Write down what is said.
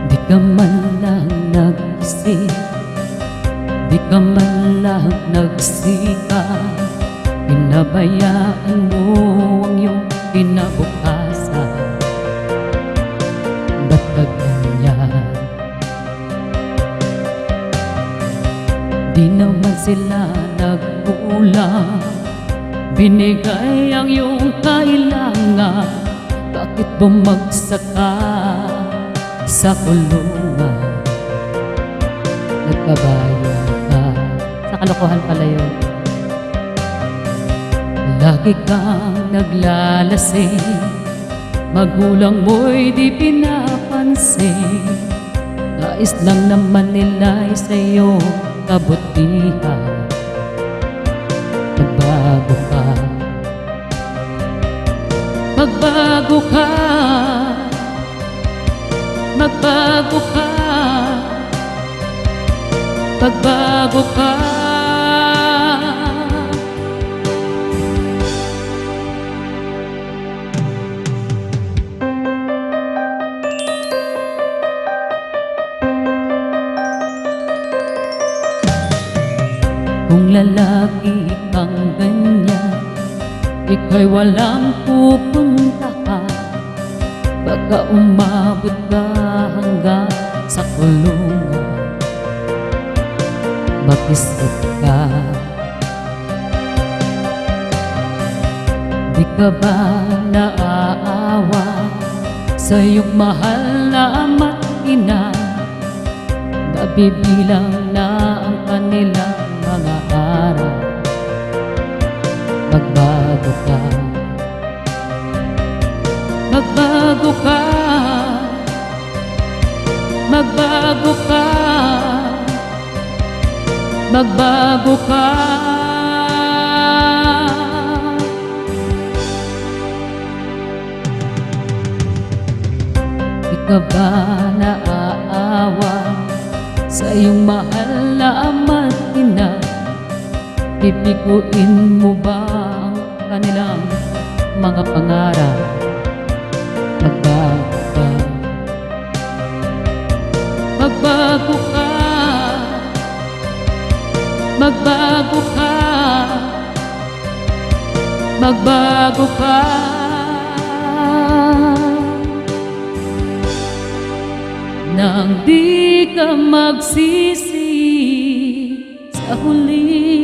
Di ka man lang nag-isip, di ka man lang nagsika, pinabayaan mo ang iyong kinabukasan. Ba't ka ganyan? Di naman sila nagkulang, binigay ang iyong kailangan. Bakit bumagsak ka sa kulungan? Nagpabayad ka sa kalokohan pala yun. Lagi kang naglalasing, magulang mo'y di pinapansin. Nais lang naman nila'y sa'yo kabutihan. Magbago ka, magbago ka, magbago ka, magbago ka. Kung lalaki kang ganyan, ika'y walang pupuntahan. Baka umabot ka hanggang sa kulungan. Mag-isip ka, di ka ba naaawa sa iyong mahal na ama't ina? Nabibilang na ang kanilang mga araw. Magbago ka, magbago ka, magbago ka, magbago ka. Di ka ba naaawa sa iyong mahal na ama't ina? Bibiguin mo ba ang kanilang mga pangarap? Magbago ka, magbago ka, magbago ka, magbago ka. Nang di ka magsisi sa huli.